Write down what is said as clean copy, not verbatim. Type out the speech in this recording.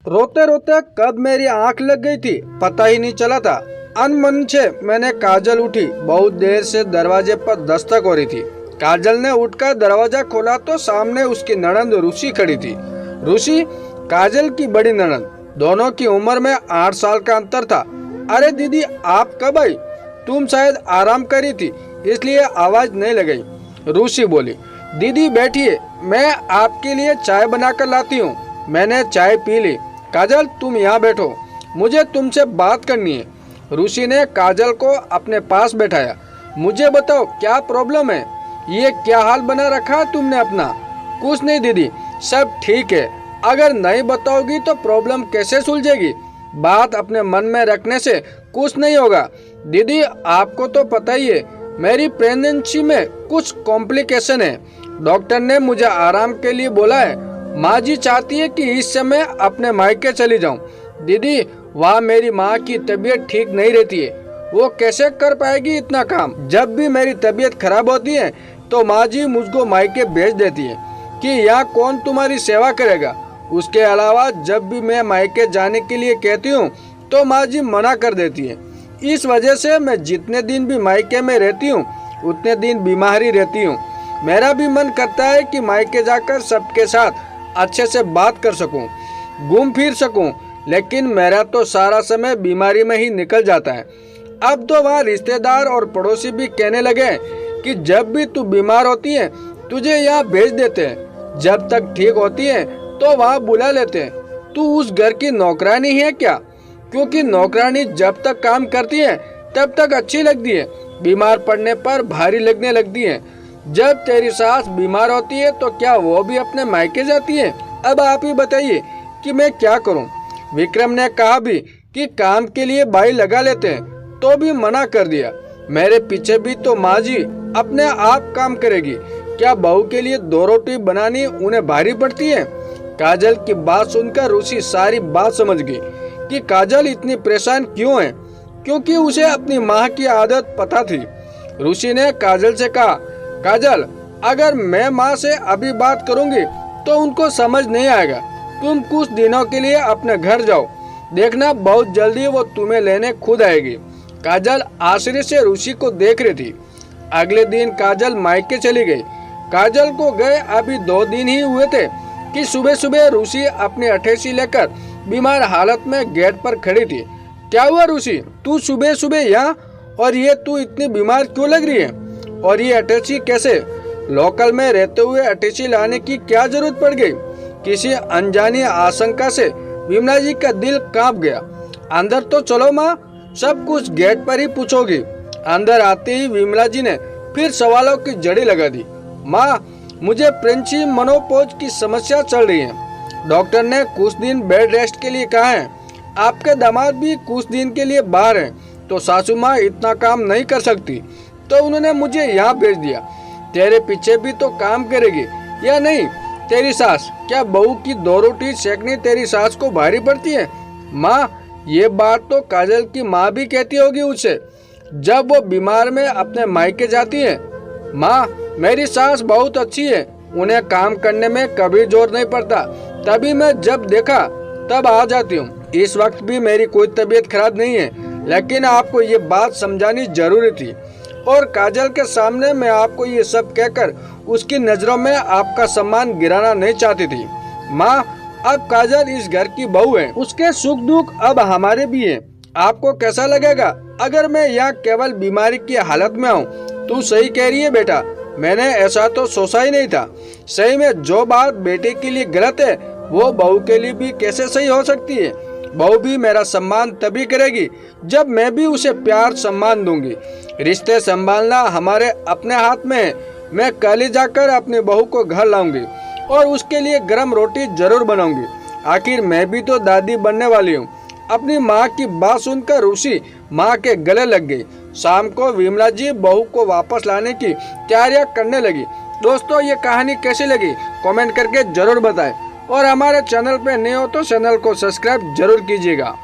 रोते रोते कब मेरी आंख लग गई थी पता ही नहीं चला था। अनमन से मैंने काजल उठी। बहुत देर से दरवाजे पर दस्तक हो रही थी। काजल ने उठकर दरवाजा खोला तो सामने उसकी ननंद रुचि खड़ी थी। रुचि काजल की बड़ी ननंद। दोनों की उम्र में 8 साल का अंतर था। अरे दीदी आप कब आई? तुम शायद आराम करी थी इसलिए आवाज नहीं लगाई। रुचि बोली, दीदी बैठिए, मैं आपके लिए चाय बनाकर लाती हूँ। मैंने चाय पी ली। काजल तुम यहाँ बैठो, मुझे तुमसे बात करनी है। रुचि ने काजल को अपने पास बैठाया। मुझे बताओ क्या प्रॉब्लम है? ये क्या हाल बना रखा है तुमने अपना? कुछ नहीं दीदी, सब ठीक है। अगर नहीं बताओगी तो प्रॉब्लम कैसे सुलझेगी? बात अपने मन में रखने से कुछ नहीं होगा। दीदी आपको तो पता ही है, मेरी प्रेगनेंसी में कुछ कॉम्प्लिकेशन है। डॉक्टर ने मुझे आराम के लिए बोला है। माँ जी चाहती है कि इस समय अपने मायके चली जाऊं। दीदी वहाँ मेरी माँ की तबीयत ठीक नहीं रहती है। वो कैसे कर पाएगी इतना काम? जब भी मेरी तबीयत खराब होती है तो माँ जी मुझको मायके भेज देती है कि यहाँ कौन तुम्हारी सेवा करेगा। उसके अलावा जब भी मैं मायके जाने के लिए कहती हूँ तो माँ जी मना कर देती है। इस वजह से मैं जितने दिन भी मायके में रहती हूँ उतने दिन बीमार ही रहती हूँ। मेरा भी मन करता है कि मायके जाकर सबके साथ अच्छे से बात कर सकूं, घूम फिर सकूं, लेकिन मेरा तो सारा समय बीमारी में ही निकल जाता है। अब तो वहाँ रिश्तेदार और पड़ोसी भी कहने लगे कि जब भी तू बीमार होती है तुझे यहाँ भेज देते हैं, जब तक ठीक होती है तो वहाँ बुला लेते हैं। तू उस घर की नौकरानी है क्या? क्योंकि नौकरानी जब तक काम करती है तब तक अच्छी लगती है, बीमार पड़ने पर भारी लगने लगती है। जब तेरी सास बीमार होती है तो क्या वो भी अपने मायके जाती है? अब आप ही बताइए कि मैं क्या करूं? विक्रम ने कहा भी कि काम के लिए बाई लगा लेते हैं तो भी मना कर दिया। मेरे पीछे भी तो माँ जी अपने आप काम करेगी। क्या बहू के लिए 2 रोटी बनानी उन्हें भारी पड़ती है? काजल की बात सुनकर रुचि सारी बात समझ गई कि काजल इतनी परेशान क्यों है, क्योंकि उसे अपनी माँ की आदत पता थी। रुचि ने काजल से कहा, काजल अगर मैं माँ से अभी बात करूंगी तो उनको समझ नहीं आएगा। तुम कुछ दिनों के लिए अपने घर जाओ, देखना बहुत जल्दी वो तुम्हें लेने खुद आएगी। काजल आश्चर्य से रुचि को देख रही थी। अगले दिन काजल मायके चली गई। काजल को गए अभी 2 दिन ही हुए थे कि सुबह सुबह रुचि अपनी अठेसी लेकर बीमार हालत में गेट पर खड़ी थी। क्या हुआ रुचि, तू सुबह सुबह यहाँ? और ये तू इतनी बीमार क्यों लग रही है? और ये अटैची कैसे? लोकल में रहते हुए अटैची लाने की क्या जरूरत पड़ गई? किसी अनजानी आशंका से विमला जी का दिल कांप गया। अंदर तो चलो माँ, सब कुछ गेट पर ही पूछोगी। अंदर आते ही विमला जी ने फिर सवालों की जड़ी लगा दी। माँ मुझे प्रेंची मनोपोज की समस्या चल रही है। डॉक्टर ने कुछ दिन बेड रेस्ट के लिए कहा है। आपके दामाद भी कुछ दिन के लिए बाहर हैं, तो सासू माँ इतना काम नहीं कर सकती, तो उन्होंने मुझे यहाँ भेज दिया। तेरे पीछे भी तो काम करेगी या नहीं तेरी सास? क्या बहू की 2 रोटी सेकनी तेरी सास को भारी पड़ती है? माँ ये बात तो काजल की माँ भी कहती होगी उसे जब वो बीमार में अपने मायके जाती है। माँ मेरी सास बहुत अच्छी है, उन्हें काम करने में कभी जोर नहीं पड़ता, तभी मैं जब देखा तब आ जाती हूँ। इस वक्त भी मेरी कोई तबीयत खराब नहीं है, लेकिन आपको ये बात समझानी जरूरी थी। और काजल के सामने मैं आपको ये सब कहकर उसकी नजरों में आपका सम्मान गिराना नहीं चाहती थी। माँ अब काजल इस घर की बहू है, उसके सुख दुख अब हमारे भी हैं। आपको कैसा लगेगा अगर मैं यहाँ केवल बीमारी की हालत में आऊँ? तू सही कह रही है बेटा, मैंने ऐसा तो सोचा ही नहीं था। सही में जो बात बेटे के लिए गलत है वो बहू के लिए भी कैसे सही हो सकती है? बहू भी मेरा सम्मान तभी करेगी जब मैं भी उसे प्यार सम्मान दूंगी। रिश्ते संभालना हमारे अपने हाथ में है। मैं कल ही जाकर अपनी बहू को घर लाऊंगी और उसके लिए गर्म रोटी जरूर बनाऊंगी। आखिर मैं भी तो दादी बनने वाली हूँ। अपनी माँ की बात सुनकर रुचि माँ के गले लग गई। शाम को विमला जी बहू को वापस लाने की तैयारियां करने लगी। दोस्तों ये कहानी कैसी लगी कमेंट करके जरूर बताएं और हमारे चैनल पे नए हो तो चैनल को सब्सक्राइब जरूर कीजिएगा।